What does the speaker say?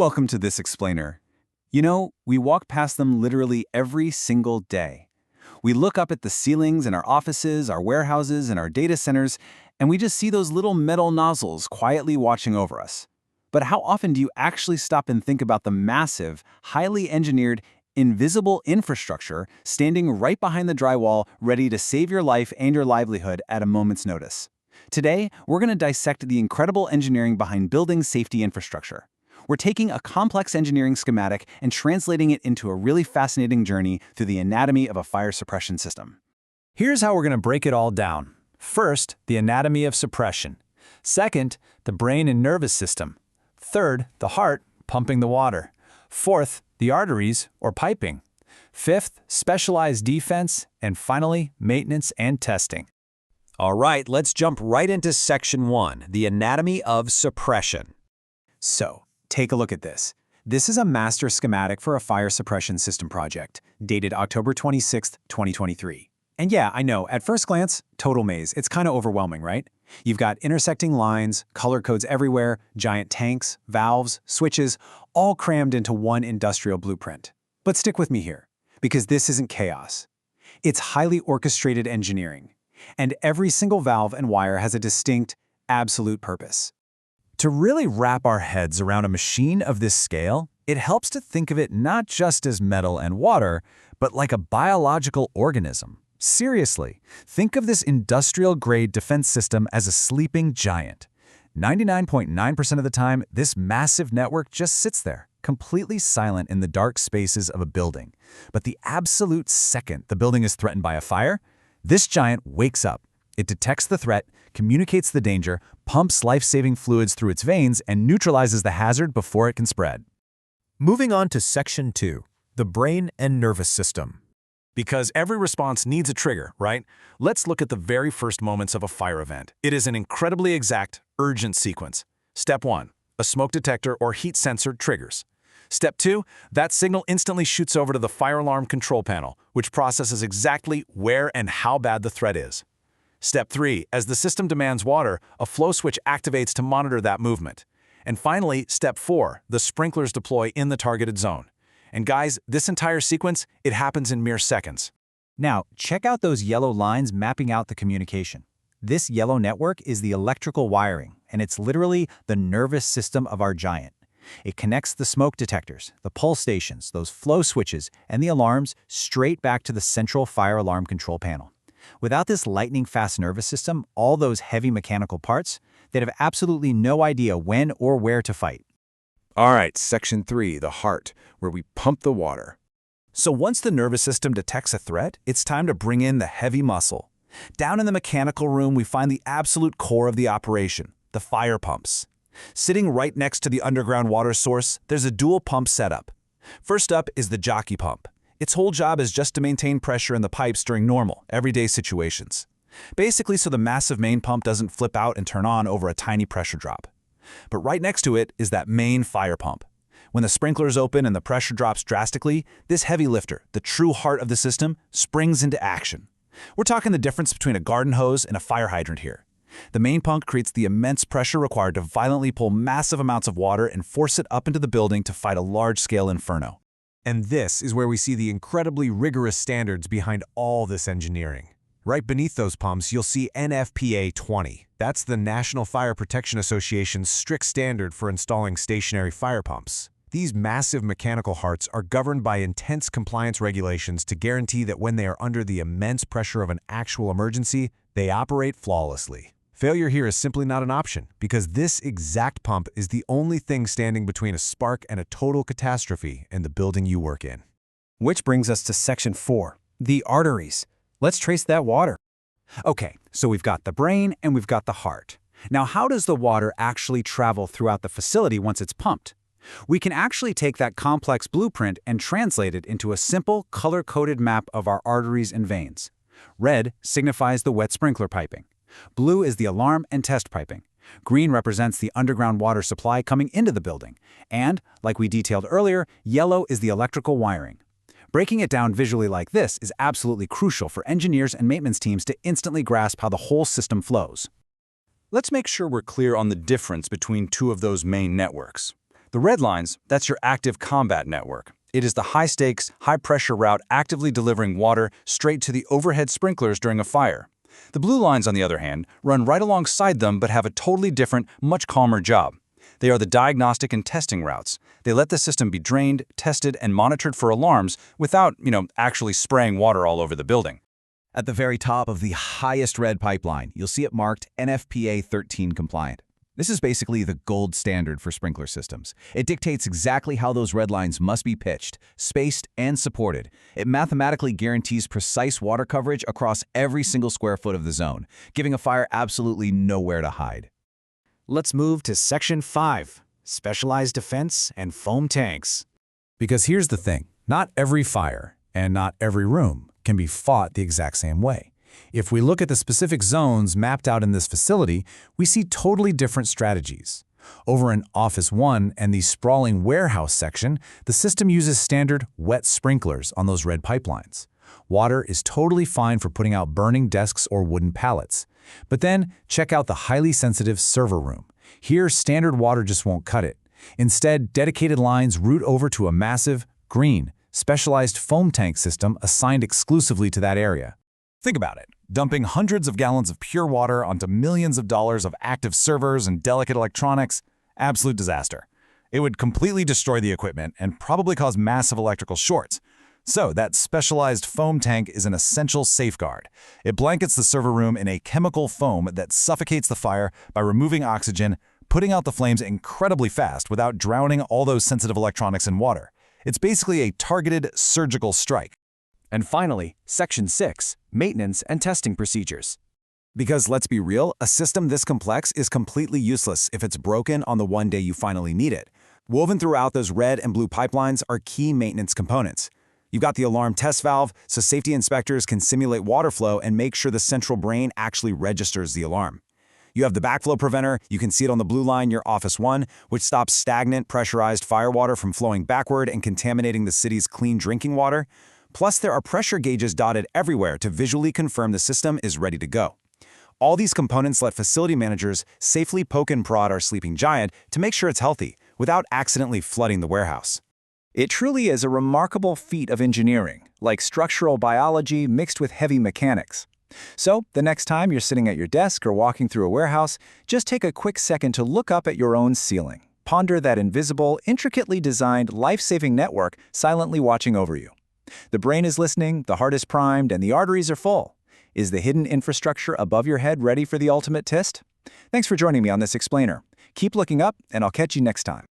Welcome to this explainer. You know, we walk past them literally every single day. We look up at the ceilings in our offices, our warehouses, and our data centers, and we just see those little metal nozzles quietly watching over us. But how often do you actually stop and think about the massive, highly engineered, invisible infrastructure standing right behind the drywall, ready to save your life and your livelihood at a moment's notice? Today, we're going to dissect the incredible engineering behind building safety infrastructure. We're taking a complex engineering schematic and translating it into a really fascinating journey through the anatomy of a fire suppression system. Here's how we're going to break it all down. First, the anatomy of suppression. Second, the brain and nervous system. Third, the heart, pumping the water. Fourth, the arteries, or piping. Fifth, specialized defense. And finally, maintenance and testing. All right, let's jump right into Section 1, the anatomy of suppression. So, take a look at this. This is a master schematic for a fire suppression system project, dated October 26, 2023. And yeah, I know, at first glance, total maze. It's kind of overwhelming, right? You've got intersecting lines, color codes everywhere, giant tanks, valves, switches, all crammed into one industrial blueprint. But stick with me here, because this isn't chaos. It's highly orchestrated engineering, and every single valve and wire has a distinct, absolute purpose. To really wrap our heads around a machine of this scale, it helps to think of it not just as metal and water, but like a biological organism. Seriously, think of this industrial-grade defense system as a sleeping giant. 99.9% of the time, this massive network just sits there, completely silent in the dark spaces of a building. But the absolute second the building is threatened by a fire, this giant wakes up. It detects the threat, communicates the danger, pumps life-saving fluids through its veins, and neutralizes the hazard before it can spread. Moving on to Section 2, the brain and nervous system. Because every response needs a trigger, right? Let's look at the very first moments of a fire event. It is an incredibly exact, urgent sequence. Step 1, a smoke detector or heat sensor triggers. Step 2, that signal instantly shoots over to the fire alarm control panel, which processes exactly where and how bad the threat is. Step 3, as the system demands water, a flow switch activates to monitor that movement. And finally, Step 4, the sprinklers deploy in the targeted zone. And guys, this entire sequence, it happens in mere seconds. Now, check out those yellow lines mapping out the communication. This yellow network is the electrical wiring, and it's literally the nervous system of our giant. It connects the smoke detectors, the pulse stations, those flow switches, and the alarms straight back to the central fire alarm control panel. Without this lightning-fast nervous system, all those heavy mechanical parts, they'd have absolutely no idea when or where to fight. All right, Section 3, the heart, where we pump the water. So once the nervous system detects a threat, it's time to bring in the heavy muscle. Down in the mechanical room, we find the absolute core of the operation, the fire pumps. Sitting right next to the underground water source, there's a dual pump setup. First up is the jockey pump. Its whole job is just to maintain pressure in the pipes during normal, everyday situations. Basically so the massive main pump doesn't flip out and turn on over a tiny pressure drop. But right next to it is that main fire pump. When the sprinklers open and the pressure drops drastically, this heavy lifter, the true heart of the system, springs into action. We're talking the difference between a garden hose and a fire hydrant here. The main pump creates the immense pressure required to violently pull massive amounts of water and force it up into the building to fight a large-scale inferno. And this is where we see the incredibly rigorous standards behind all this engineering. Right beneath those pumps, you'll see NFPA 20. That's the National Fire Protection Association's strict standard for installing stationary fire pumps. These massive mechanical hearts are governed by intense compliance regulations to guarantee that when they are under the immense pressure of an actual emergency, they operate flawlessly. Failure here is simply not an option, because this exact pump is the only thing standing between a spark and a total catastrophe in the building you work in. Which brings us to Section 4, the arteries. Let's trace that water. Okay, so we've got the brain and we've got the heart. Now, how does the water actually travel throughout the facility once it's pumped? We can actually take that complex blueprint and translate it into a simple, color-coded map of our arteries and veins. Red signifies the wet sprinkler piping. Blue is the alarm and test piping. Green represents the underground water supply coming into the building. And, like we detailed earlier, yellow is the electrical wiring. Breaking it down visually like this is absolutely crucial for engineers and maintenance teams to instantly grasp how the whole system flows. Let's make sure we're clear on the difference between two of those main networks. The red lines, that's your active combat network. It is the high-stakes, high-pressure route actively delivering water straight to the overhead sprinklers during a fire. The blue lines, on the other hand, run right alongside them but have a totally different, much calmer job. They are the diagnostic and testing routes. They let the system be drained, tested, and monitored for alarms without, actually spraying water all over the building. At the very top of the highest red pipeline, you'll see it marked NFPA 13 compliant. This is basically the gold standard for sprinkler systems. It dictates exactly how those red lines must be pitched, spaced, and supported. It mathematically guarantees precise water coverage across every single square foot of the zone, giving a fire absolutely nowhere to hide. Let's move to Section 5, Specialized Defense and Foam Tanks. Because here's the thing, not every fire and not every room can be fought the exact same way. If we look at the specific zones mapped out in this facility, we see totally different strategies. Over in Office 1 and the sprawling warehouse section, the system uses standard wet sprinklers on those red pipelines. Water is totally fine for putting out burning desks or wooden pallets. But then, check out the highly sensitive server room. Here, standard water just won't cut it. Instead, dedicated lines route over to a massive, green, specialized foam tank system assigned exclusively to that area. Think about it. Dumping hundreds of gallons of pure water onto millions of dollars of active servers and delicate electronics, absolute disaster. It would completely destroy the equipment and probably cause massive electrical shorts. So that specialized foam tank is an essential safeguard. It blankets the server room in a chemical foam that suffocates the fire by removing oxygen, putting out the flames incredibly fast without drowning all those sensitive electronics in water. It's basically a targeted surgical strike. And finally, Section 6, Maintenance and Testing Procedures. Because let's be real, a system this complex is completely useless if it's broken on the one day you finally need it. Woven throughout those red and blue pipelines are key maintenance components. You've got the alarm test valve, so safety inspectors can simulate water flow and make sure the central brain actually registers the alarm. You have the backflow preventer, you can see it on the blue line near Office 1, which stops stagnant, pressurized firewater from flowing backward and contaminating the city's clean drinking water. Plus, there are pressure gauges dotted everywhere to visually confirm the system is ready to go. All these components let facility managers safely poke and prod our sleeping giant to make sure it's healthy, without accidentally flooding the warehouse. It truly is a remarkable feat of engineering, like structural biology mixed with heavy mechanics. So, the next time you're sitting at your desk or walking through a warehouse, just take a quick second to look up at your own ceiling. Ponder that invisible, intricately designed, life-saving network silently watching over you. The brain is listening, the heart is primed, and the arteries are full. Is the hidden infrastructure above your head ready for the ultimate test? Thanks for joining me on this explainer. Keep looking up, and I'll catch you next time.